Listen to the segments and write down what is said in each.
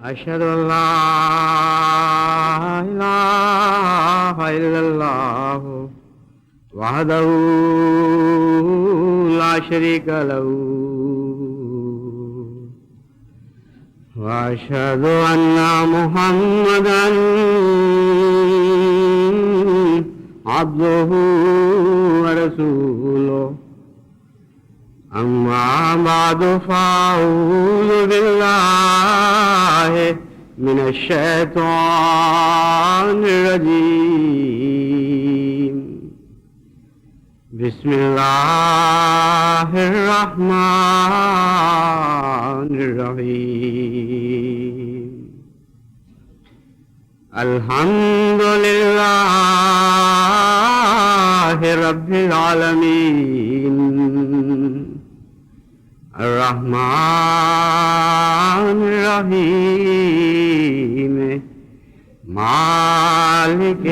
أشهد أن لا إله إلا الله وحده لا شريك له وأشهد أن محمدا عبده ورسوله أما بعد فأعوذ بالله من الشيطان الرجيم بسم الله الرحمن الرحيم الحمد لله رب العالمين الرحمن الرحيم مالك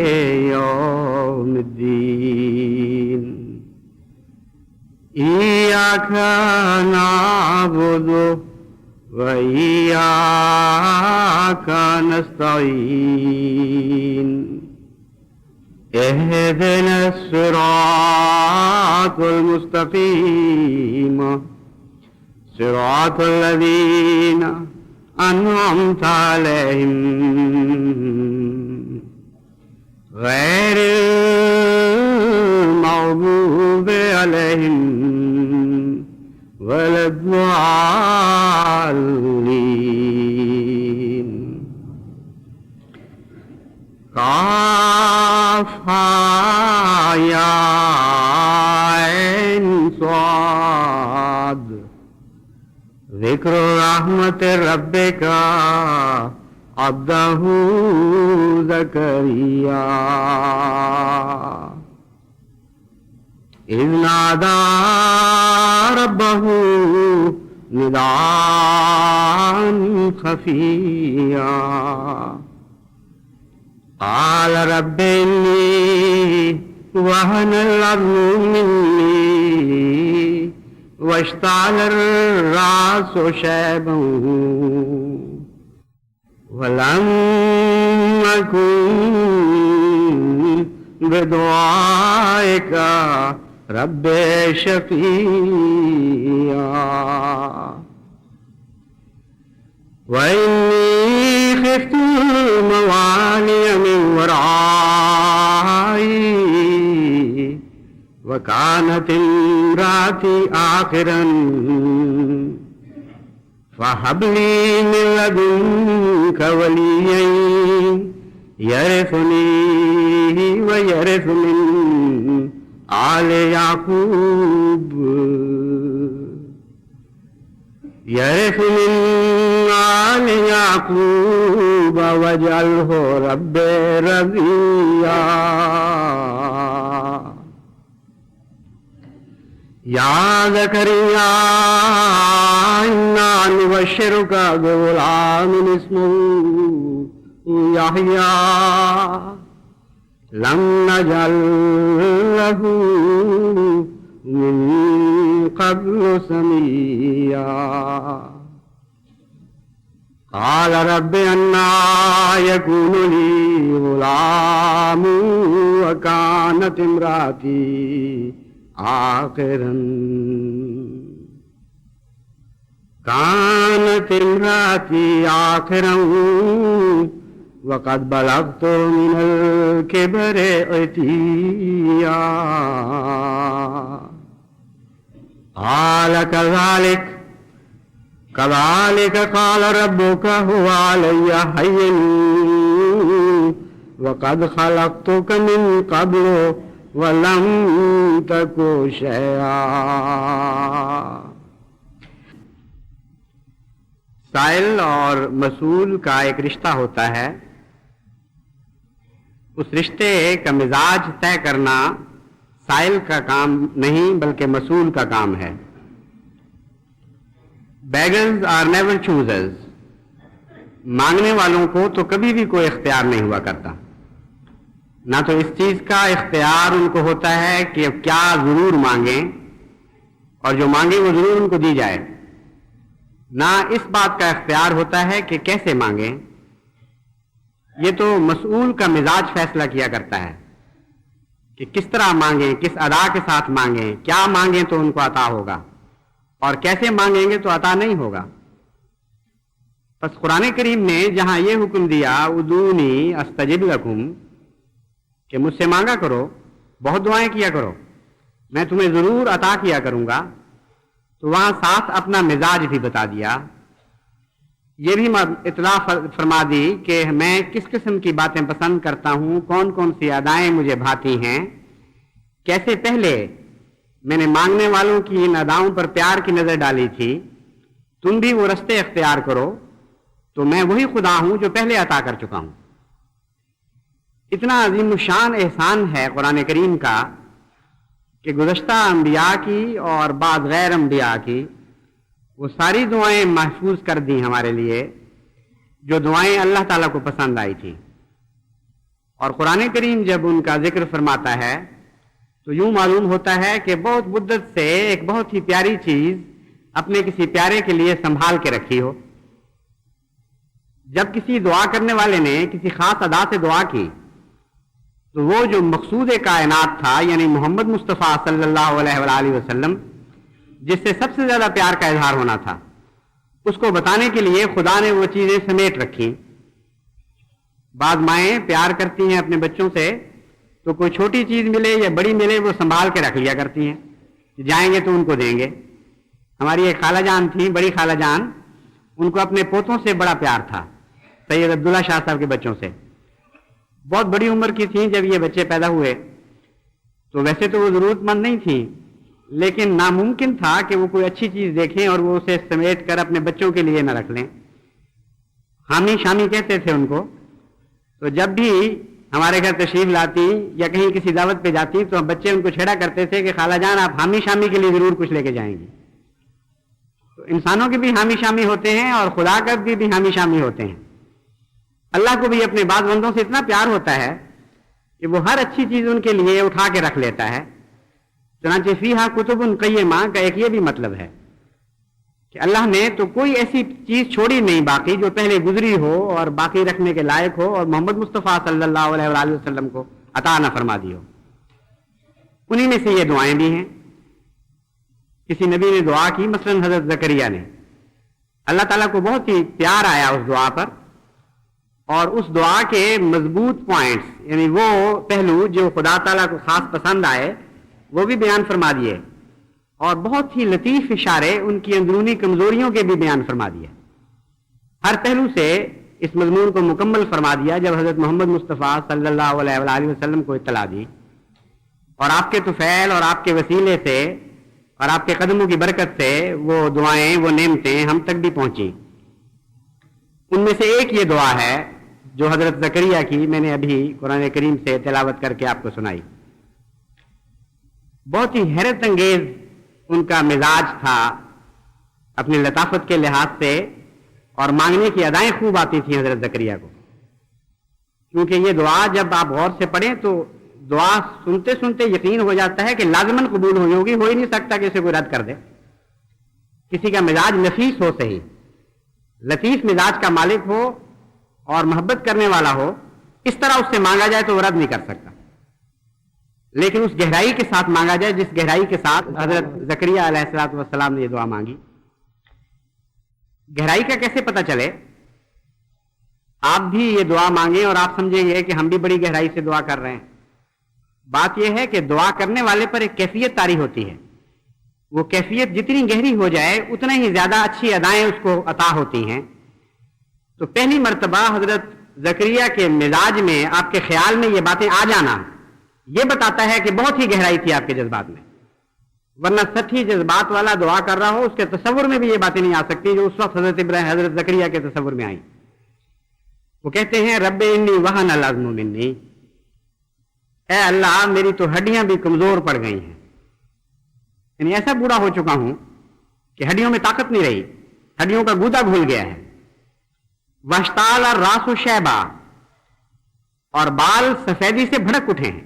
يوم الدين إياك نعبد وإياك نستعين اهدنا الصراط المستقيم صراط الذين أنعمت عليهم غير المغضوب عليهم ولا الضالين قاف يا عين صاد ذکر رحمت ربک عبدہ زکریا اذ نادى ربه نداء خفيا قال رب إني وهن العظم مني واشتعل الرأس شيبا ولم أكن بدعائك رب شقيا وإني خفت الموالي من ورائي وكانت امرأتي عاقرا فهب لي من لدنك وليا يرثني ويرث من آل يعقوب يرث من آل يعقوب واجعله رب رضيا يا زكريا إنا نبشرك بغلام اسمه يحيى لم نجعل له من قبل سميا قال رب أنى يكون لي غلام وكانت امرأتي عاقرا كانت امرأتي عاقرا وقد بلغت من الكبر عتيا قال كذلك قال ربك هو علي هين وقد خلقتك من قبل ولم تك شيئا. سائل اور مسئول کا ایک رشتہ ہوتا ہے. اس رشتے کا مزاج طے کرنا سائل کا کام نہیں بلکہ مسئول کا کام ہے. Beggars are never choosers. مانگنے والوں کو تو کبھی بھی کوئی اختیار نہیں ہوا کرتا. نہ تو اس چیز کا اختیار ان کو ہوتا ہے کہ اب کیا ضرور مانگیں اور جو مانگیں وہ ضرور ان کو دی جائے. نہ اس بات کا اختیار ہوتا ہے کہ کیسے مانگیں، یہ تو مسئول کا مزاج فیصلہ کیا کرتا ہے کہ کس طرح مانگیں، کس ادا کے ساتھ مانگیں، کیا مانگیں تو ان کو عطا ہوگا اور کیسے مانگیں گے تو عطا نہیں ہوگا۔ بس قرآن کریم نے جہاں یہ حکم دیا ادعونی استجب لکم کہ مجھ سے مانگا کرو، بہت دعائیں کیا کرو، میں تمہیں ضرور عطا کیا کروں گا، تو وہاں ساتھ اپنا مزاج بھی بتا دیا، یہ بھی اطلاع فرما دی کہ میں کس قسم کی باتیں پسند کرتا ہوں، کون کون سی ادائیں مجھے بھاتی ہیں، کیسے پہلے میں نے مانگنے والوں کی ان اداؤں پر پیار کی نظر ڈالی تھی، تم بھی وہ رستے اختیار کرو تو میں وہی خدا ہوں جو پہلے عطا کر چکا ہوں۔ اتنا عظیم الشان احسان ہے قرآن کریم کا کہ گزشتہ انبیاء کی اور بعض غیر انبیاء کی وہ ساری دعائیں محفوظ کر دی ہمارے لیے جو دعائیں اللہ تعالیٰ کو پسند آئی تھی، اور قرآن کریم جب ان کا ذکر فرماتا ہے تو یوں معلوم ہوتا ہے کہ بہت مدت سے ایک بہت ہی پیاری چیز اپنے کسی پیارے کے لیے سنبھال کے رکھی ہو۔ جب کسی دعا کرنے والے نے کسی خاص ادا سے دعا کی تو وہ جو مقصود کائنات تھا، یعنی محمد مصطفیٰ صلی اللہ علیہ وآلہ وسلم، جس سے سب سے زیادہ پیار کا اظہار ہونا تھا، اس کو بتانے کے لیے خدا نے وہ چیزیں سمیٹ رکھی۔ بعض مائیں پیار کرتی ہیں اپنے بچوں سے تو کوئی چھوٹی چیز ملے یا بڑی ملے وہ سنبھال کے رکھ لیا کرتی ہیں، جائیں گے تو ان کو دیں گے۔ ہماری ایک خالہ جان تھی، بڑی خالہ جان، ان کو اپنے پوتوں سے بڑا پیار تھا، سید عبداللہ شاہ صاحب کے بچوں سے۔ بہت بڑی عمر کی تھیں جب یہ بچے پیدا ہوئے، تو ویسے تو وہ ضرورت مند نہیں تھیں، لیکن ناممکن تھا کہ وہ کوئی اچھی چیز دیکھیں اور وہ اسے سمیٹ کر اپنے بچوں کے لیے نہ رکھ لیں۔ حامی شامی کہتے تھے ان کو۔ تو جب بھی ہمارے گھر تشریف لاتی یا کہیں کسی دعوت پہ جاتی تو بچے ان کو چھیڑا کرتے تھے کہ خالہ جان آپ حامی شامی کے لیے ضرور کچھ لے کے جائیں گی۔ تو انسانوں کے بھی حامی شامی ہوتے ہیں اور خدا کا بھی حامی شامی ہوتے ہیں۔ اللہ کو بھی اپنے بعض بندوں سے اتنا پیار ہوتا ہے کہ وہ ہر اچھی چیز ان کے لیے اٹھا کے رکھ لیتا ہے۔ چنانچہ فیہا کتب قیمہ کا ایک یہ بھی مطلب ہے کہ اللہ نے تو کوئی ایسی چیز چھوڑی نہیں باقی جو پہلے گزری ہو اور باقی رکھنے کے لائق ہو اور محمد مصطفیٰ صلی اللہ علیہ وآلہ وسلم کو عطا نہ فرما دی ہو۔ انہی میں سے یہ دعائیں بھی ہیں۔ کسی نبی نے دعا کی، مثلا حضرت زکریا نے، اللہ تعالیٰ کو بہت ہی پیار آیا اس دعا پر، اور اس دعا کے مضبوط پوائنٹس، یعنی وہ پہلو جو خدا تعالیٰ کو خاص پسند آئے، وہ بھی بیان فرما دیے، اور بہت ہی لطیف اشارے ان کی اندرونی کمزوریوں کے بھی بیان فرما دیے۔ ہر پہلو سے اس مضمون کو مکمل فرما دیا جب حضرت محمد مصطفیٰ صلی اللہ علیہ وآلہ وسلم کو اطلاع دی، اور آپ کے طفیل اور آپ کے وسیلے سے اور آپ کے قدموں کی برکت سے وہ دعائیں، وہ نعمتیں ہم تک بھی پہنچی۔ ان میں سے ایک یہ دعا ہے جو حضرت زکریا کی میں نے ابھی قرآن کریم سے تلاوت کر کے آپ کو سنائی۔ بہت ہی حیرت انگیز ان کا مزاج تھا اپنی لطافت کے لحاظ سے، اور مانگنے کی ادائیں خوب آتی تھیں حضرت زکریا کو، کیونکہ یہ دعا جب آپ غور سے پڑھیں تو دعا سنتے سنتے یقین ہو جاتا ہے کہ لازماً قبول ہوئی ہوگی، ہو ہی نہیں سکتا کہ اسے کوئی رد کر دے۔ کسی کا مزاج نفیس ہو، صحیح لطیف مزاج کا مالک ہو اور محبت کرنے والا ہو، اس طرح اس سے مانگا جائے تو وہ رد نہیں کر سکتا، لیکن اس گہرائی کے ساتھ مانگا جائے جس گہرائی کے ساتھ حضرت زکریا علیہ السلام نے یہ دعا مانگی۔ گہرائی کا کیسے پتہ چلے؟ آپ بھی یہ دعا مانگیں اور آپ سمجھیں گے کہ ہم بھی بڑی گہرائی سے دعا کر رہے ہیں۔ بات یہ ہے کہ دعا کرنے والے پر ایک کیفیت طاری ہوتی ہے، وہ کیفیت جتنی گہری ہو جائے اتنا ہی زیادہ اچھی ادائیں اس کو عطا ہوتی ہیں۔ تو پہلی مرتبہ حضرت زکریا کے مزاج میں، آپ کے خیال میں یہ باتیں آ جانا، یہ بتاتا ہے کہ بہت ہی گہرائی تھی آپ کے جذبات میں، ورنہ سچی جذبات والا دعا کر رہا ہو اس کے تصور میں بھی یہ باتیں نہیں آ سکتی جو اس وقت حضرت زکریا کے تصور میں آئی۔ وہ کہتے ہیں رب انی وہن العظم منی، اے اللہ میری تو ہڈیاں بھی کمزور پڑ گئی ہیں، یعنی ایسا بوڑھا ہو چکا ہوں کہ ہڈیوں میں طاقت نہیں رہی، ہڈیوں کا گودا گھل گیا ہے۔ واشتعل الراس شیبا، اور بال سفیدی سے بھڑک اٹھے ہیں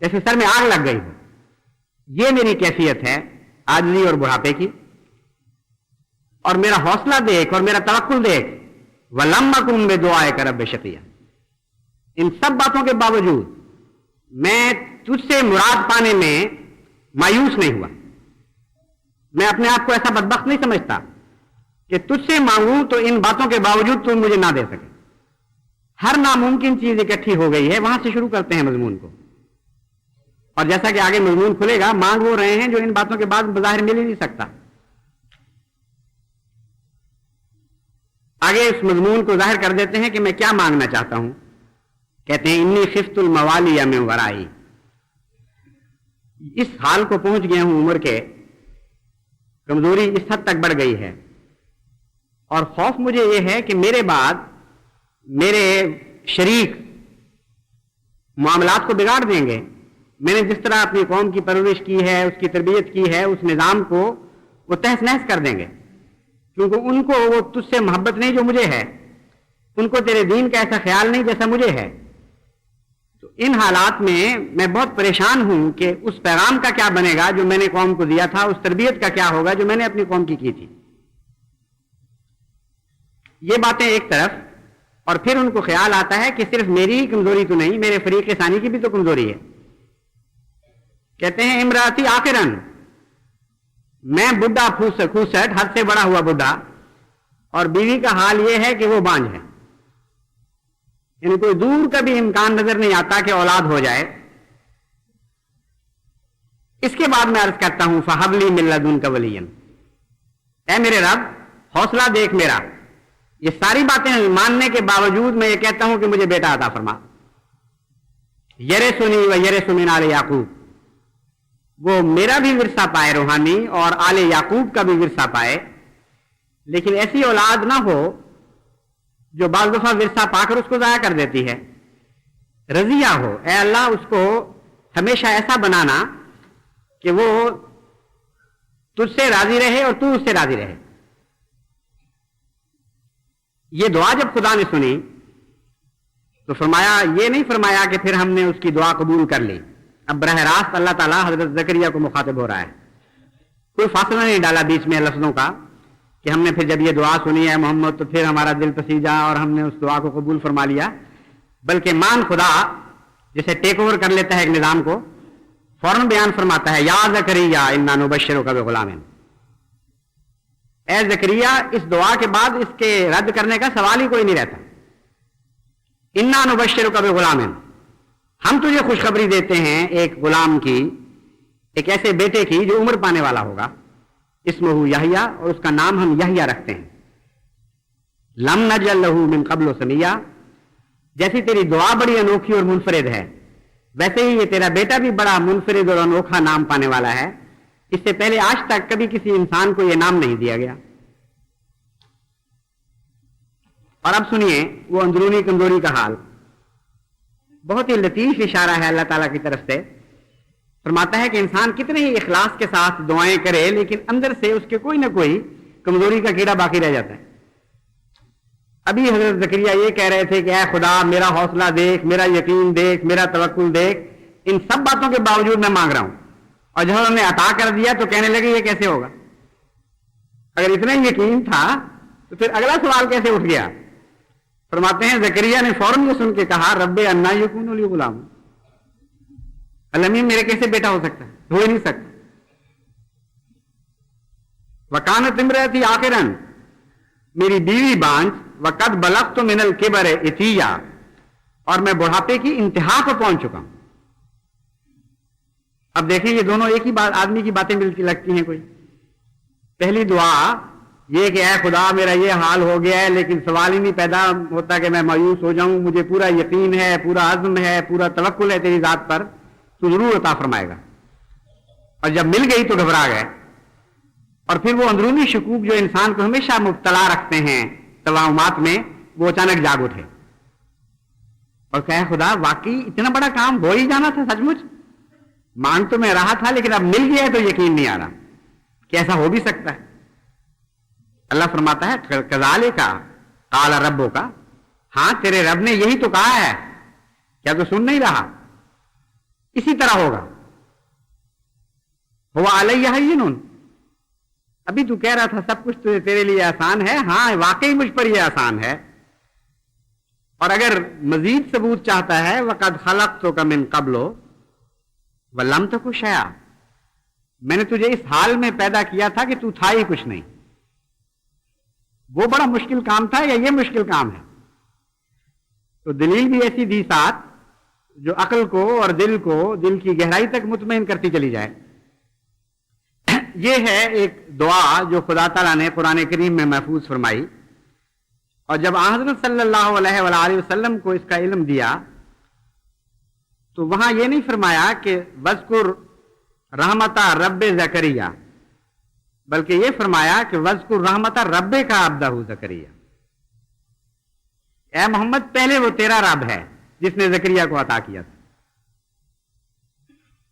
جیسے سر میں آگ لگ گئی ہو۔ یہ میری کیفیت ہے عاجزی اور بڑھاپے کی۔ اور میرا حوصلہ دیکھ اور میرا توکل دیکھ، وَلَمْ أَكُن بِدُعَائِكَ رَبِّ شَقِيًّا، ان سب باتوں کے باوجود میں تجھ سے مراد پانے میں مایوس نہیں ہوا. میں اپنے آپ کو ایسا بدبخت نہیں سمجھتا کہ تجھ سے مانگوں تو ان باتوں کے باوجود تم مجھے نہ دے سکے. ہر ناممکن چیز اکٹھی ہو گئی ہے. وہاں سے شروع کرتے ہیں مضمون کو، اور جیسا کہ آگے مضمون کھلے گا، مانگ وہ رہے ہیں جو ان باتوں کے بعد بظاہر مل ہی نہیں سکتا. آگے اس مضمون کو ظاہر کر دیتے ہیں کہ میں کیا مانگنا چاہتا ہوں. کہتے ہیں انی خفت الموالی من ورائی، اس حال کو پہنچ گیا ہوں، عمر کے کمزوری اس حد تک بڑھ گئی ہے، اور خوف مجھے یہ ہے کہ میرے بعد میرے شریک معاملات کو بگاڑ دیں گے. میں نے جس طرح اپنی قوم کی پرورش کی ہے، اس کی تربیت کی ہے، اس نظام کو وہ تہس نہس کر دیں گے، کیونکہ ان کو وہ تجھ سے محبت نہیں جو مجھے ہے، ان کو تیرے دین کا ایسا خیال نہیں جیسا مجھے ہے. تو ان حالات میں بہت پریشان ہوں کہ اس پیغام کا کیا بنے گا جو میں نے قوم کو دیا تھا، اس تربیت کا کیا ہوگا جو میں نے اپنی قوم کی تھی. یہ باتیں ایک طرف، اور پھر ان کو خیال آتا ہے کہ صرف میری ہی کمزوری تو نہیں، میرے فریق ثانی کی بھی تو کمزوری ہے. کہتے ہیں امراتی آخرن، میں بڈھا کھوسٹ، حد سے بڑا ہوا بڈھا، اور بیوی کا حال یہ ہے کہ وہ بانجھ ہے. یعنی کوئی دور کا بھی امکان نظر نہیں آتا کہ اولاد ہو جائے. اس کے بعد میں عرض کرتا ہوں فَحَبْ لِي مِن لَدُنْكَ وَلِيًّا، اے میرے رب حوصلہ دیکھ میرا. یہ ساری باتیں ماننے کے باوجود میں یہ کہتا ہوں کہ مجھے بیٹا عطا فرما. یرثنی و یرث من آل یعقوب، وہ میرا بھی ورثہ پائے روحانی اور آل یعقوب کا بھی ورثہ پائے، لیکن ایسی اولاد نہ ہو جو بعض دفعہ ورثہ پا کر اس کو ضائع کر دیتی ہے. رضیہ ہو، اے اللہ اس کو ہمیشہ ایسا بنانا کہ وہ تجھ سے راضی رہے اور تو اس سے راضی رہے. یہ دعا جب خدا نے سنی تو فرمایا، یہ نہیں فرمایا کہ پھر ہم نے اس کی دعا قبول کر لی. اب براہ راست اللہ تعالیٰ حضرت زکریا کو مخاطب ہو رہا ہے، کوئی فاصلہ نہیں ڈالا بیچ میں لفظوں کا کہ ہم نے پھر جب یہ دعا سنی ہے محمد تو پھر ہمارا دل پسیجا اور ہم نے اس دعا کو قبول فرما لیا. بلکہ مان خدا جسے ٹیک اوور کر لیتا ہے ایک نظام کو، فوراً بیان فرماتا ہے یا زکریا انا نبشرک بغلام، اے زکریا اس دعا کے بعد اس کے رد کرنے کا سوال ہی کوئی نہیں رہتا. انا نبشرک بغلام، ہم تجھے خوشخبری دیتے ہیں ایک غلام کی، ایک ایسے بیٹے کی جو عمر پانے والا ہوگا. اسمہ یحییٰ، اور اس کا نام ہم یحییٰ رکھتے ہیں. لم نجعل لہ من قبل سمیہ، جیسی تیری دعا بڑی انوکھی اور منفرد ہے ویسے ہی یہ تیرا بیٹا بھی بڑا منفرد اور انوکھا نام پانے والا ہے. اس سے پہلے آج تک کبھی کسی انسان کو یہ نام نہیں دیا گیا. اور اب سنیے وہ اندرونی کمزوری کا حال. بہت ہی لطیف اشارہ ہے اللہ تعالیٰ کی طرف سے. فرماتا ہے کہ انسان کتنے ہی اخلاص کے ساتھ دعائیں کرے لیکن اندر سے اس کے کوئی نہ کوئی کمزوری کا کیڑا باقی رہ جاتا ہے. ابھی حضرت زکریا یہ کہہ رہے تھے کہ اے خدا میرا حوصلہ دیکھ، میرا یقین دیکھ، میرا توکل دیکھ. ان سب باتوں کے باوجود میں مانگ رہا ہوں. اور جب انہوں نے عطا کر دیا تو کہنے لگے یہ کیسے ہوگا؟ اگر اتنا ہی یقین تھا تو پھر اگلا سوال کیسے اٹھ گیا؟ فرماتے ہیں زکریا نے فوراً یہ سن کے کہا رب انا یکون لی غلام، اللہ میرے کیسے بیٹا ہو سکتا ہے؟ ہو ہی نہیں سکتا. وکانت امرأتی آخرن، میری بیوی بانج، وقد بلغت من الکبر عتیہ، اور میں بڑھاپے کی انتہا کو پہنچ چکا ہوں. اب دیکھیں یہ دونوں ایک ہی بات آدمی کی باتیں ملتی لگتی ہیں. کوئی پہلی دعا یہ کہ اے خدا میرا یہ حال ہو گیا ہے، لیکن سوال ہی نہیں پیدا ہوتا کہ میں مایوس ہو جاؤں، مجھے پورا یقین ہے، پورا عزم ہے، پورا توکل ہے تیری ذات پر، تو ضرور عطا فرمائے گا. اور جب مل گئی تو گھبرا گئے. اور پھر وہ اندرونی شکوک جو انسان کو ہمیشہ مبتلا رکھتے ہیں توہمات میں، وہ اچانک جاگ اٹھے اور کہے خدا واقعی اتنا بڑا کام ہو ہی جانا تھا؟ سچ مچ مانگ تو میں رہا تھا لیکن اب مل گیا ہے تو یقین نہیں آ رہا کہ ایسا ہو بھی سکتا ہے. اللہ فرماتا ہے کذالک قال ربک، ہاں تیرے رب نے یہی تو کہا ہے، کیا تو سن نہیں رہا؟ اسی طرح ہوگا. ہوا علیہ ہین، ابھی تو کہہ رہا تھا سب کچھ تیرے لیے آسان ہے. ہاں واقعی مجھ پر یہ آسان ہے, اور اگر مزید ثبوت چاہتا ہے وَقَدْ خَلَقْتُكَ مِن قَبْلُ وَلَمْ تَكُ شَيْئًا, میں نے تجھے اس حال میں پیدا کیا تھا کہ تو تھا ہی کچھ نہیں. وہ بڑا مشکل کام تھا یا یہ مشکل کام ہے؟ تو دلیل بھی ایسی دی ساتھ جو عقل کو اور دل کو دل کی گہرائی تک مطمئن کرتی چلی جائے. یہ ہے ایک دعا جو خدا تعالیٰ نے قرآن کریم میں محفوظ فرمائی, اور جب حضرت صلی اللہ علیہ وآلہ وسلم کو اس کا علم دیا تو وہاں یہ نہیں فرمایا کہ وذکر رحمت رب زکریا, بلکہ یہ فرمایا کہ وذکر رحمت رب کا عبدہ زکریا. اے محمد پہلے وہ تیرا رب ہے جس نے زکریا کو عطا کیا تھا,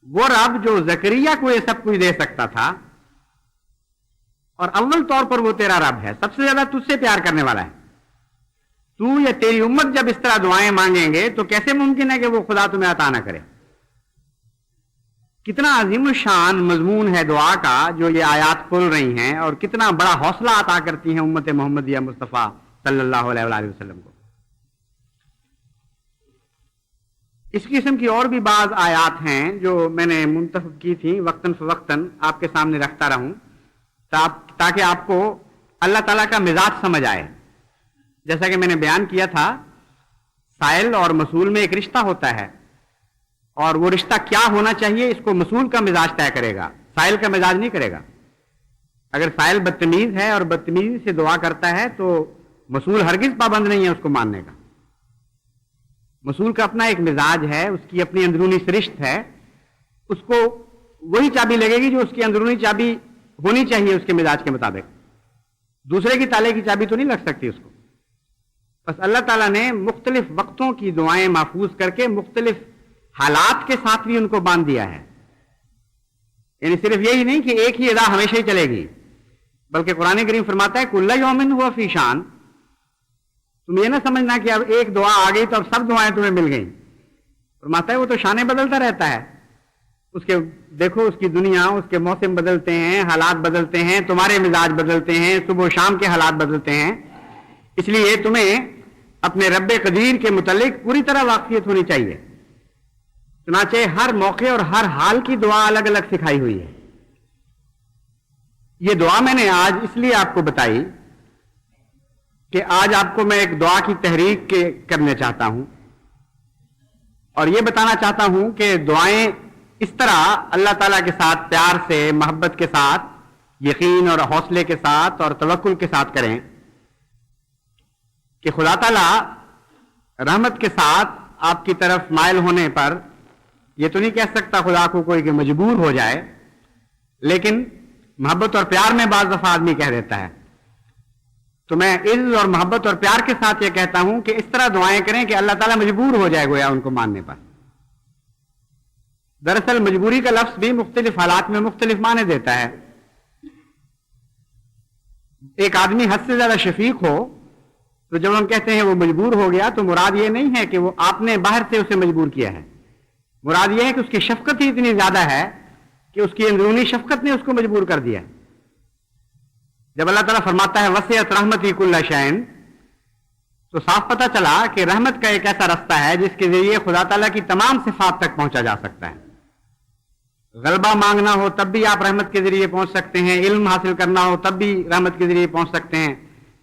وہ رب جو زکریا کو یہ سب کچھ دے سکتا تھا, اور اول طور پر وہ تیرا رب ہے, سب سے زیادہ تجھ سے پیار کرنے والا ہے. تو یا تیری امت جب اس طرح دعائیں مانگیں گے تو کیسے ممکن ہے کہ وہ خدا تمہیں عطا نہ کرے؟ کتنا عظیم الشان مضمون ہے دعا کا جو یہ آیات کھول رہی ہیں, اور کتنا بڑا حوصلہ عطا کرتی ہیں امت محمدیہ مصطفیٰ صلی اللہ علیہ وآلہ وسلم کو. اس قسم کی اور بھی بعض آیات ہیں جو میں نے منتخب کی تھیں, وقتاً فوقتاً آپ کے سامنے رکھتا رہوں تاکہ آپ کو اللہ تعالیٰ کا مزاج سمجھ آئے. جیسا کہ میں نے بیان کیا تھا, سائل اور مسئول میں ایک رشتہ ہوتا ہے, اور وہ رشتہ کیا ہونا چاہیے اس کو مسئول کا مزاج طے کرے گا, سائل کا مزاج نہیں کرے گا. اگر سائل بدتمیز ہے اور بدتمیزی سے دعا کرتا ہے تو مسئول ہرگز پابند نہیں ہے اس کو ماننے کا. مسئول کا اپنا ایک مزاج ہے, اس کی اپنی اندرونی سرشت ہے, اس کو وہی چابی لگے گی جو اس کی اندرونی چابی ہونی چاہیے اس کے مزاج کے مطابق. دوسرے کی تالے کی چابی تو نہیں لگ سکتی اس کو. بس اللہ تعالیٰ نے مختلف وقتوں کی دعائیں محفوظ کر کے مختلف حالات کے ساتھ بھی ان کو باندھ دیا ہے. یعنی صرف یہی نہیں کہ ایک ہی ادا ہمیشہ ہی چلے گی, بلکہ قرآن کریم فرماتا ہے کل یوم ہوا فی شان. تم یہ نہ سمجھنا کہ اب ایک دعا آ گئی تو اب سب دعائیں تمہیں مل گئیں. فرماتا ہے وہ تو شانیں بدلتا رہتا ہے, اس کے دیکھو اس کی دنیا, اس کے موسم بدلتے ہیں, حالات بدلتے ہیں, تمہارے مزاج بدلتے ہیں, صبح و شام کے حالات بدلتے ہیں. اس لیے تمہیں اپنے رب قدیر کے متعلق پوری طرح واقفیت ہونی چاہیے. چنانچہ ہر موقع اور ہر حال کی دعا الگ الگ سکھائی ہوئی ہے. یہ دعا میں نے آج اس لیے آپ کو بتائی کہ آج آپ کو میں ایک دعا کی تحریک کرنے چاہتا ہوں, اور یہ بتانا چاہتا ہوں کہ دعائیں اس طرح اللہ تعالیٰ کے ساتھ پیار سے, محبت کے ساتھ, یقین اور حوصلے کے ساتھ اور توکل کے ساتھ کریں کہ خدا تعالیٰ رحمت کے ساتھ آپ کی طرف مائل ہونے پر یہ تو نہیں کہہ سکتا خدا کو کوئی کہ مجبور ہو جائے, لیکن محبت اور پیار میں بعض دفعہ آدمی کہہ دیتا ہے. تو میں عزت اور محبت اور پیار کے ساتھ یہ کہتا ہوں کہ اس طرح دعائیں کریں کہ اللہ تعالیٰ مجبور ہو جائے گویا ان کو ماننے پر. دراصل مجبوری کا لفظ بھی مختلف حالات میں مختلف معنی دیتا ہے. ایک آدمی حد سے زیادہ شفیق ہو تو جب ہم کہتے ہیں وہ مجبور ہو گیا تو مراد یہ نہیں ہے کہ وہ آپ نے باہر سے اسے مجبور کیا ہے. مراد یہ ہے کہ اس کی شفقت ہی اتنی زیادہ ہے کہ اس کی اندرونی شفقت نے اس کو مجبور کر دیا. جب اللہ تعالیٰ فرماتا ہے وسعت رحمتی کل شیء, تو صاف پتہ چلا کہ رحمت کا ایک ایسا رستہ ہے جس کے ذریعے خدا تعالیٰ کی تمام صفات تک پہنچا جا سکتا ہے. غلبہ مانگنا ہو تب بھی آپ رحمت کے ذریعے پہنچ سکتے ہیں, علم حاصل کرنا ہو تب بھی رحمت کے ذریعے پہنچ سکتے ہیں,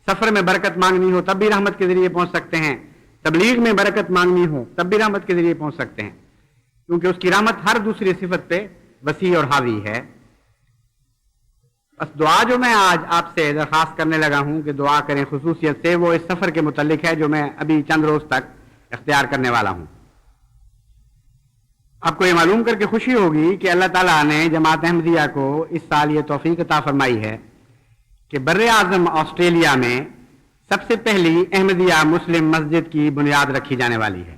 سفر میں برکت مانگنی ہو تب بھی رحمت کے ذریعے پہنچ سکتے ہیں, تبلیغ میں برکت مانگنی ہو تب بھی رحمت کے ذریعے پہنچ سکتے ہیں, کیونکہ اس کی رحمت ہر دوسری صفت پہ وسیع اور حاوی ہے. بس دعا جو میں آج آپ سے درخواست کرنے لگا ہوں کہ دعا کریں خصوصیت سے, وہ اس سفر کے متعلق ہے جو میں ابھی چند روز تک اختیار کرنے والا ہوں. آپ کو یہ معلوم کر کے خوشی ہوگی کہ اللہ تعالیٰ نے جماعت احمدیہ کو اس سال یہ توفیق عطا فرمائی ہے کہ بر اعظم آسٹریلیا میں سب سے پہلی احمدیہ مسلم مسجد کی بنیاد رکھی جانے والی ہے.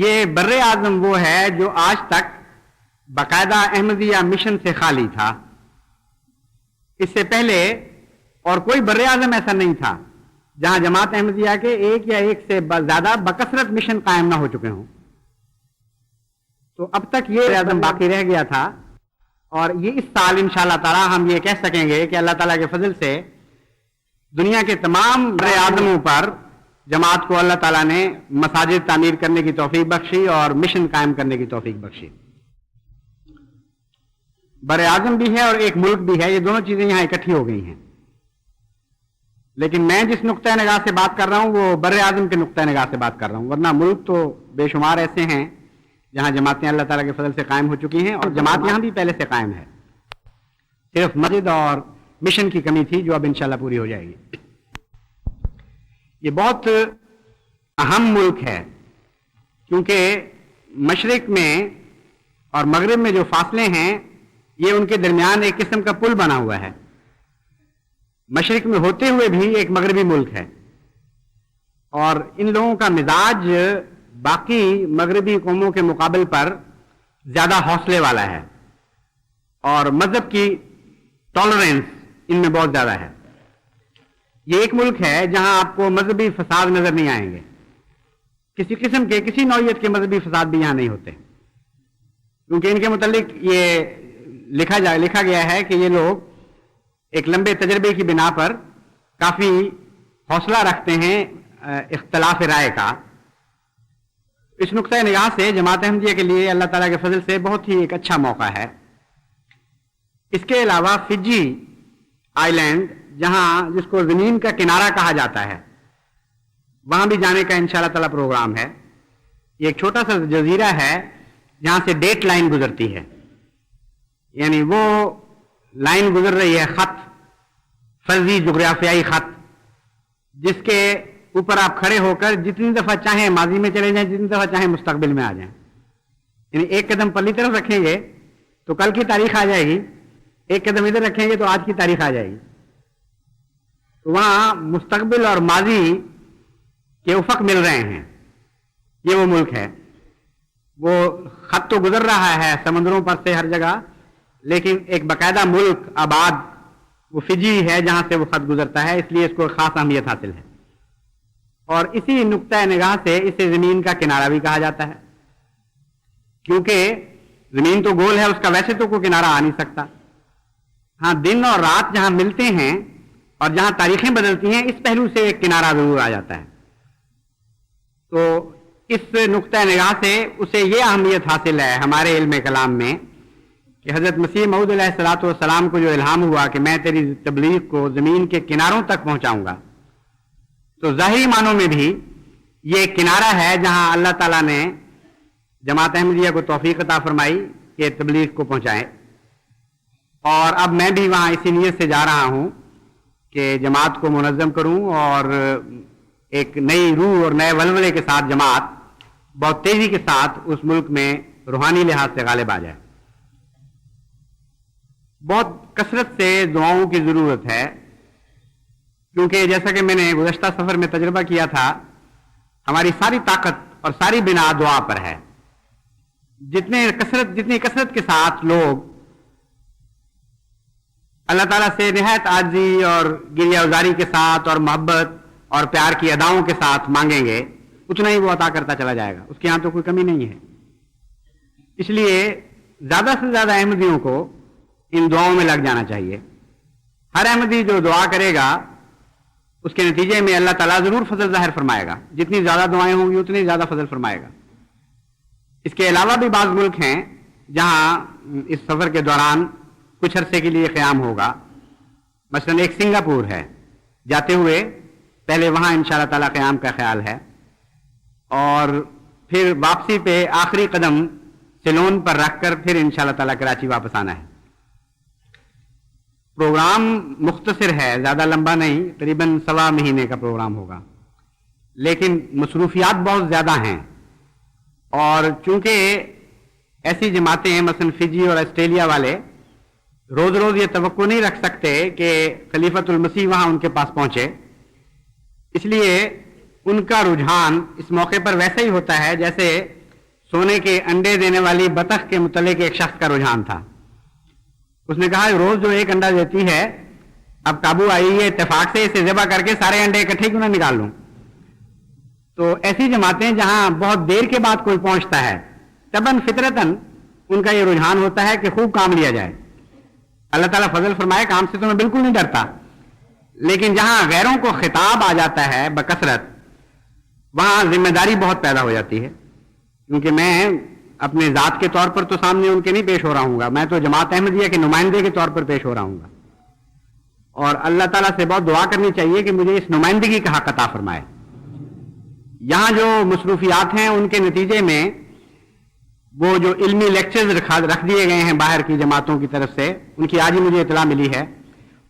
یہ بر اعظم وہ ہے جو آج تک باقاعدہ احمدیہ مشن سے خالی تھا. اس سے پہلے اور کوئی بر اعظم ایسا نہیں تھا جہاں جماعت احمدیہ کے ایک یا ایک سے زیادہ بکثرت مشن قائم نہ ہو چکے ہوں. تو اب تک یہ اعظم باقی رہ گیا تھا اور یہ اس سال انشاءاللہ تعالی ہم یہ کہہ سکیں گے کہ اللہ تعالیٰ کے فضل سے دنیا کے تمام بر اعظموں پر جماعت کو اللہ تعالیٰ نے مساجد تعمیر کرنے کی توفیق بخشی اور مشن قائم کرنے کی توفیق بخشی. بر اعظم بھی ہے اور ایک ملک بھی ہے، یہ دونوں چیزیں یہاں اکٹھی ہو گئی ہیں. لیکن میں جس نقطۂ نگاہ سے بات کر رہا ہوں وہ بر اعظم کے نقطۂ نگاہ سے بات کر رہا ہوں، ورنہ ملک تو بے شمار ایسے ہیں جہاں جماعتیں اللہ تعالیٰ کے فضل سے قائم ہو چکی ہیں، اور جماعت یہاں بھی پہلے سے قائم ہے، صرف مسجد اور مشن کی کمی تھی جو اب انشاءاللہ پوری ہو جائے گی. یہ بہت اہم ملک ہے کیونکہ مشرق میں اور مغرب میں جو فاصلے ہیں یہ ان کے درمیان ایک قسم کا پل بنا ہوا ہے. مشرق میں ہوتے ہوئے بھی ایک مغربی ملک ہے، اور ان لوگوں کا مزاج باقی مغربی قوموں کے مقابل پر زیادہ حوصلے والا ہے، اور مذہب کی ٹالرنس ان میں بہت زیادہ ہے. یہ ایک ملک ہے جہاں آپ کو مذہبی فساد نظر نہیں آئیں گے، کسی قسم کے کسی نوعیت کے مذہبی فساد بھی یہاں نہیں ہوتے، کیونکہ ان کے متعلق یہ لکھا گیا ہے کہ یہ لوگ ایک لمبے تجربے کی بنا پر کافی حوصلہ رکھتے ہیں اختلاف رائے کا. اس نقطۂ نگاہ سے جماعت احمدیہ کے لیے اللہ تعالیٰ کے فضل سے بہت ہی ایک اچھا موقع ہے. اس کے علاوہ فجی آئی لینڈ جہاں جس کو زمین کا کنارہ کہا جاتا ہے وہاں بھی جانے کا انشاءاللہ تعالیٰ پروگرام ہے. یہ ایک چھوٹا سا جزیرہ ہے جہاں سے ڈیٹ لائن گزرتی ہے، یعنی وہ لائن گزر رہی ہے، خط، فرضی جغرافیائی خط، جس کے اوپر آپ کھڑے ہو کر جتنی دفعہ چاہیں ماضی میں چلے جائیں، جتنی دفعہ چاہیں مستقبل میں آ جائیں. یعنی ایک قدم پرلی طرف رکھیں گے تو کل کی تاریخ آ جائے گی، ایک قدم ادھر رکھیں گے تو آج کی تاریخ آ جائے گی. تو وہاں مستقبل اور ماضی کے افق مل رہے ہیں. یہ وہ ملک ہے. وہ خط تو گزر رہا ہے سمندروں پر سے ہر جگہ، لیکن ایک باقاعدہ ملک آباد وہ فجی ہے جہاں سے وہ خط گزرتا ہے، اس لیے اس کو خاص اہمیت حاصل ہے. اور اسی نقطۂ نگاہ سے اسے زمین کا کنارہ بھی کہا جاتا ہے، کیونکہ زمین تو گول ہے، اس کا ویسے تو کوئی کنارہ آ نہیں سکتا. ہاں دن اور رات جہاں ملتے ہیں اور جہاں تاریخیں بدلتی ہیں اس پہلو سے ایک کنارہ ضرور آ جاتا ہے. تو اس نقطۂ نگاہ سے اسے یہ اہمیت حاصل ہے ہمارے علم کلام میں کہ حضرت مسیح موعود علیہ الصلوۃ والسلام کو جو الہام ہوا کہ میں تیری تبلیغ کو زمین کے کناروں تک پہنچاؤں گا، تو ظاہری معنوں میں بھی یہ ایک کنارہ ہے جہاں اللہ تعالیٰ نے جماعت احمدیہ کو توفیق عطا فرمائی کہ تبلیغ کو پہنچائیں. اور اب میں بھی وہاں اسی نیت سے جا رہا ہوں کہ جماعت کو منظم کروں اور ایک نئی روح اور نئے ولولے کے ساتھ جماعت بہت تیزی کے ساتھ اس ملک میں روحانی لحاظ سے غالب آ جائے. بہت کثرت سے دعاؤں کی ضرورت ہے، کیونکہ جیسا کہ میں نے گزشتہ سفر میں تجربہ کیا تھا، ہماری ساری طاقت اور ساری بنا دعا پر ہے. جتنی کثرت کے ساتھ لوگ اللہ تعالیٰ سے نہایت عاجزی اور گریہ ازاری کے ساتھ اور محبت اور پیار کی اداؤں کے ساتھ مانگیں گے، اتنا ہی وہ عطا کرتا چلا جائے گا. اس کے ہاں تو کوئی کمی نہیں ہے. اس لیے زیادہ سے زیادہ احمدیوں کو ان دعاؤں میں لگ جانا چاہیے. ہر احمدی جو دعا کرے گا اس کے نتیجے میں اللہ تعالیٰ ضرور فضل ظاہر فرمائے گا. جتنی زیادہ دعائیں ہوں گی اتنی زیادہ فضل فرمائے گا. اس کے علاوہ بھی بعض ملک ہیں جہاں اس سفر کے دوران کچھ عرصے کے لیے قیام ہوگا. مثلا ایک سنگاپور ہے، جاتے ہوئے پہلے وہاں انشاءاللہ تعالیٰ قیام کا خیال ہے، اور پھر واپسی پہ آخری قدم سیلون پر رکھ کر پھر انشاءاللہ تعالیٰ کراچی واپس آنا ہے. پروگرام مختصر ہے، زیادہ لمبا نہیں، تقریباً 1.25 مہینے کا پروگرام ہوگا، لیکن مصروفیات بہت زیادہ ہیں. اور چونکہ ایسی جماعتیں ہیں مثلا فجی اور آسٹریلیا والے روز روز یہ توقع نہیں رکھ سکتے کہ خلیفۃ المسیح وہاں ان کے پاس پہنچے، اس لیے ان کا رجحان اس موقع پر ویسا ہی ہوتا ہے جیسے سونے کے انڈے دینے والی بطخ کے متعلق ایک شخص کا رجحان تھا. اس نے کہا روز جو ایک انڈا دیتی ہے اب قابو آئی ہے، اتفاق سے اسے ذبح کر کے سارے انڈے اکٹھے کیوں نہ نکال لوں. تو ایسی جماعتیں جہاں بہت دیر کے بعد کوئی پہنچتا ہے، طبعاً فطرتاً ان کا یہ رجحان ہوتا ہے کہ خوب کام لیا جائے. اللہ تعالیٰ فضل فرمائے کام سے تو میں بالکل نہیں ڈرتا، لیکن جہاں غیروں کو خطاب آ جاتا ہے بکثرت، وہاں ذمہ داری بہت پیدا ہو جاتی ہے، کیونکہ میں اپنے ذات کے طور پر تو سامنے ان کے نہیں پیش ہو رہا ہوں گا، میں تو جماعت احمدیہ کے نمائندے کے طور پر پیش ہو رہا ہوں گا، اور اللہ تعالیٰ سے بہت دعا کرنی چاہیے کہ مجھے اس نمائندگی کا حق عطا فرمائے۔ یہاں جو مصروفیات ہیں ان کے نتیجے میں وہ جو علمی لیکچرز رکھ دیے گئے ہیں باہر کی جماعتوں کی طرف سے، ان کی آج ہی مجھے اطلاع ملی ہے،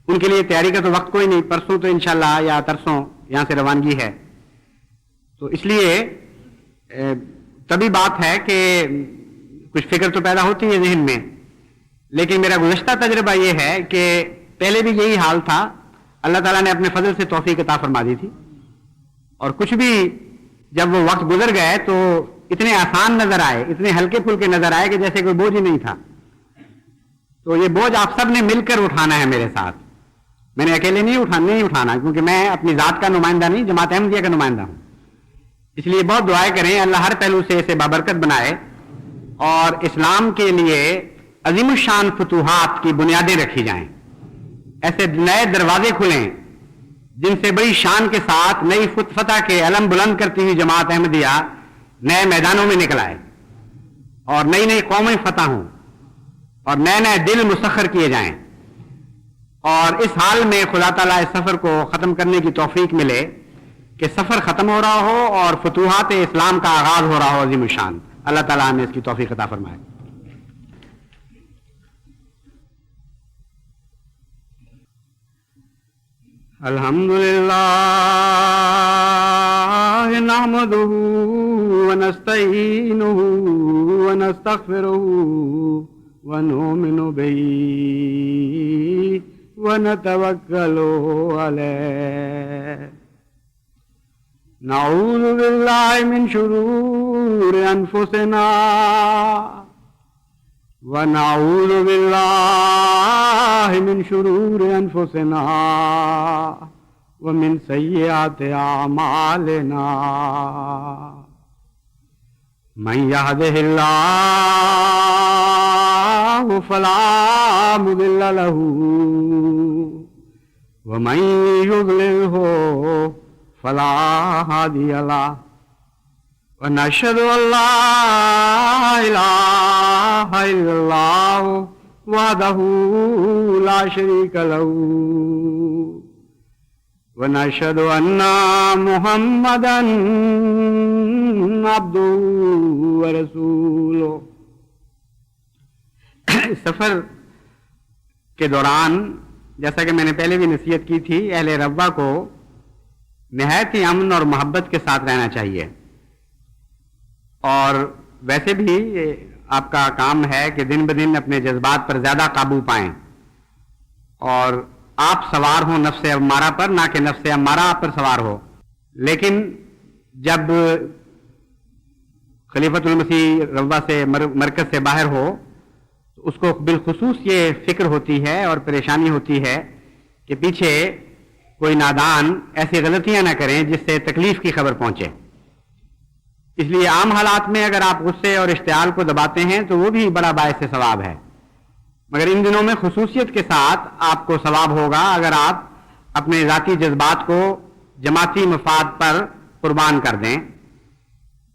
ان کے لیے تیاری کا تو وقت کوئی نہیں، پرسوں تو انشاءاللہ یا ترسوں یہاں سے روانگی ہے، تو اس لیے تبھی بات ہے کہ کچھ فکر تو پیدا ہوتی ہے ذہن میں، لیکن میرا گزشتہ تجربہ یہ ہے کہ پہلے بھی یہی حال تھا، اللہ تعالیٰ نے اپنے فضل سے توفیق عطا فرما دی تھی، اور کچھ بھی جب وہ وقت گزر گئے تو اتنے آسان نظر آئے، اتنے ہلکے پھلکے نظر آئے کہ جیسے کوئی بوجھ ہی نہیں تھا۔ تو یہ بوجھ آپ سب نے مل کر اٹھانا ہے میرے ساتھ، میں نے اکیلے نہیں اٹھانا، کیونکہ میں اپنی ذات کا نمائندہ نہیں، جماعت احمدیہ کا نمائندہ ہوں۔ اس لیے بہت دعائیں کریں اللہ ہر پہلو سے اسے بابرکت بنائے اور اسلام کے لیے عظیم الشان فتوحات کی بنیادیں رکھی جائیں، ایسے نئے دروازے کھلیں جن سے بڑی شان کے ساتھ نئی فتح کے علم بلند کرتی ہوئی جماعت احمدیہ نئے میدانوں میں نکل آئے، اور نئی نئی قومیں فتح ہوں، اور نئے نئے دل مسخر کیے جائیں، اور اس حال میں خدا تعالیٰ اس سفر کو ختم کرنے کی توفیق ملے کہ سفر ختم ہو رہا ہو اور فتوحات اسلام کا آغاز ہو رہا ہو عظیم الشان۔ اللہ تعالیٰ نے اس کی توفیق عطا فرمائے۔ الحمدللہ نحمدہ ونستعینہ ونستغفرہ ونؤمن بہ ونتوکل علیہ، نعوذ باللہ من شرور انفسنا ونعوذ باللہ من شرور انفسنا ومن سیئات اعمالنا، من یہدہ اللہ فلا مضل لہ ومن یضللہ فلا ہادی لہ، ونشہد ان لا الہ الا اللہ وحدہ لا شریک لہ، ونشہد ان محمدا عبدہ ورسولہ۔ اس سفر کے دوران جیسا کہ میں نے پہلے بھی نصیحت کی تھی، اہل ربوہ کو نہایت ہی امن اور محبت کے ساتھ رہنا چاہیے، اور ویسے بھی آپ کا کام ہے کہ دن بدن اپنے جذبات پر زیادہ قابو پائیں، اور آپ سوار ہوں نفس امارہ پر، نہ کہ نفس امارہ آپ پر سوار ہو۔ لیکن جب خلیفۃ المسیح ربوہ سے مرکز سے باہر ہو تو اس کو بالخصوص یہ فکر ہوتی ہے اور پریشانی ہوتی ہے کہ پیچھے کوئی نادان ایسی غلطیاں نہ کریں جس سے تکلیف کی خبر پہنچے۔ اس لیے عام حالات میں اگر آپ غصے اور اشتعال کو دباتے ہیں تو وہ بھی بڑا باعث ثواب ہے، مگر ان دنوں میں خصوصیت کے ساتھ آپ کو ثواب ہوگا اگر آپ اپنے ذاتی جذبات کو جماعتی مفاد پر قربان کر دیں،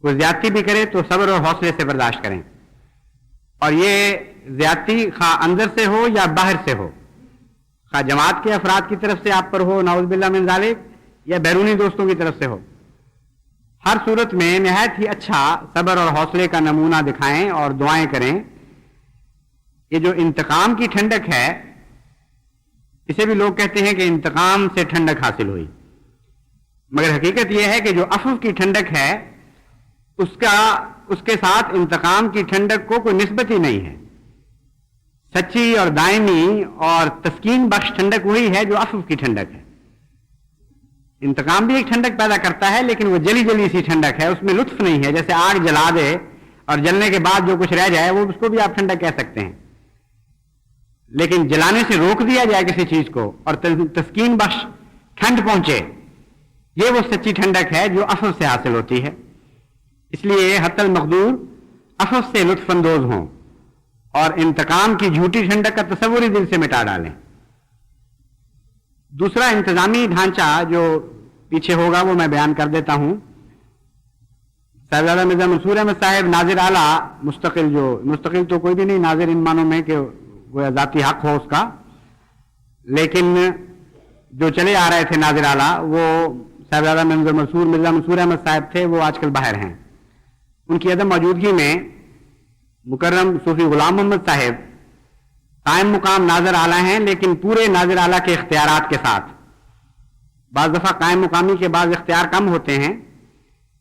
کوئی زیادتی بھی کرے تو صبر اور حوصلے سے برداشت کریں، اور یہ زیادتی خواہ اندر سے ہو یا باہر سے ہو، خواہ جماعت کے افراد کی طرف سے آپ پر ہو نعوذ باللہ من ذالک، یا بیرونی دوستوں کی طرف سے ہو، ہر صورت میں نہایت ہی اچھا صبر اور حوصلے کا نمونہ دکھائیں اور دعائیں کریں۔ یہ جو انتقام کی ٹھنڈک ہے، اسے بھی لوگ کہتے ہیں کہ انتقام سے ٹھنڈک حاصل ہوئی، مگر حقیقت یہ ہے کہ جو عفو کی ٹھنڈک ہے اس کے ساتھ انتقام کی ٹھنڈک کو کوئی نسبت ہی نہیں ہے۔ سچی اور دائمی اور تسکین بخش ٹھنڈک وہی ہے جو عفو کی ٹھنڈک ہے۔ انتقام بھی ایک ٹھنڈک پیدا کرتا ہے، لیکن وہ جلی جلی سی ٹھنڈک ہے، اس میں لطف نہیں ہے، جیسے آگ جلا دے اور جلنے کے بعد جو کچھ رہ جائے وہ اس کو بھی آپ ٹھنڈک کہہ سکتے ہیں، لیکن جلانے سے روک دیا جائے کسی چیز کو اور تسکین بخش ٹھنڈ پہنچے، یہ وہ سچی ٹھنڈک ہے جو عفو سے حاصل ہوتی ہے۔ اس لیے حتی المقدور عفو سے لطف اندوز ہوں اور انتقام کی جھوٹی ٹھنڈک کا تصور ہی دل سے مٹا ڈالیں۔ دوسرا انتظامی ڈھانچہ جو پیچھے ہوگا وہ میں بیان کر دیتا ہوں۔ صاحبزادہ مرزا منصور احمد صاحب ناظر اعلیٰ مستقل تو کوئی بھی نہیں، ناظر ان معنوں میں کہ وہ ذاتی حق ہو اس کا، لیکن جو چلے آ رہے تھے ناظر اعلیٰ وہ صاحبزادہ مرزا منصور احمد صاحب تھے، وہ آج کل باہر ہیں۔ ان کی عدم موجودگی میں مکرم صوفی غلام محمد صاحب قائم مقام ناظر اعلیٰ ہیں، لیکن پورے ناظر اعلیٰ کے اختیارات کے ساتھ۔ بعض دفعہ قائم مقامی کے بعض اختیار کم ہوتے ہیں،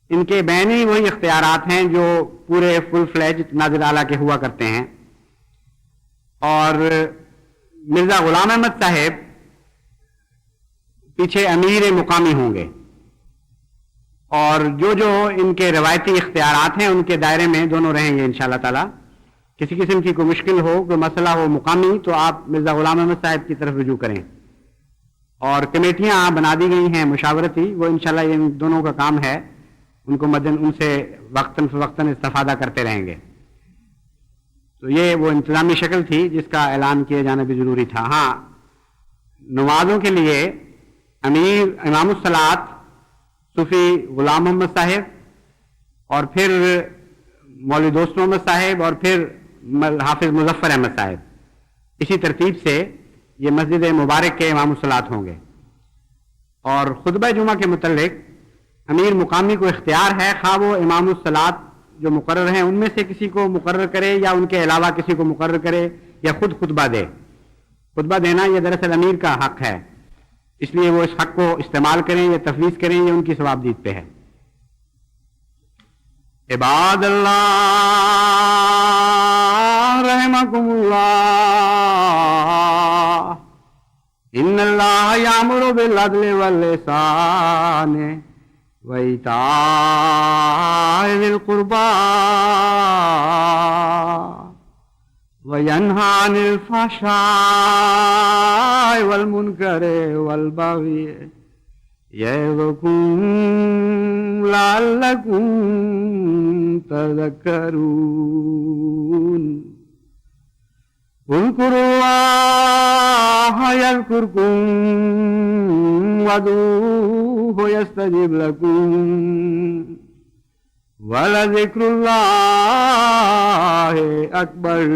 ان کے بینی وہی اختیارات ہیں جو پورے فل فلیج ناظر اعلیٰ کے ہوا کرتے ہیں۔ اور مرزا غلام احمد صاحب پیچھے امیر مقامی ہوں گے، اور جو ان کے روایتی اختیارات ہیں ان کے دائرے میں دونوں رہیں گے انشاءاللہ تعالی۔ کسی قسم کی کوئی مشکل ہو، کوئی مسئلہ ہو مقامی، تو آپ مرزا غلام احمد صاحب کی طرف رجوع کریں۔ اور کمیٹیاں بنا دی گئی ہیں مشاورتی، وہ انشاءاللہ ان دونوں کا کام ہے، ان سے وقتاً فوقتاً استفادہ کرتے رہیں گے۔ تو یہ وہ انتظامی شکل تھی جس کا اعلان کیا جانا بھی ضروری تھا۔ ہاں، نمازوں کے لیے امیر امام الصلاۃ صوفی غلام محمد صاحب، اور پھر مولوی دوست محمد صاحب، اور پھر حافظ مظفر احمد صاحب، اسی ترتیب سے یہ مسجد مبارک کے امام الصلاۃ ہوں گے۔ اور خطبہ جمعہ کے متعلق امیر مقامی کو اختیار ہے، خواہ وہ امام الصلاۃ جو مقرر ہیں ان میں سے کسی کو مقرر کرے یا ان کے علاوہ کسی کو مقرر کرے یا خود خطبہ دے۔ خطبہ دینا یہ دراصل امیر کا حق ہے، اس لیے وہ اس حق کو استعمال کریں یا تفویض کریں، یہ ان کی ثوابدید پہ ہے۔ عباد اللہ رحمکم اللہ، ان اللہ یامر بالعدل والاحسان وَإِيتَاءِ ذِي الْقُرْبَى وَيَنْهَى عَنِ الْفَحْشَاءِ وَالْمُنكَرِ وَالْبَغْيِ يَعِظُكُمْ لَعَلَّكُمْ تَذَكَّرُونَ۔ اذْكُرُوا اللَّهَ يَذْكُرْكُمْ وَادْعُوهُ يَسْتَجِبْ لَكُمْ وَلَذِكْرُ اللَّهِ أَكْبَرُ۔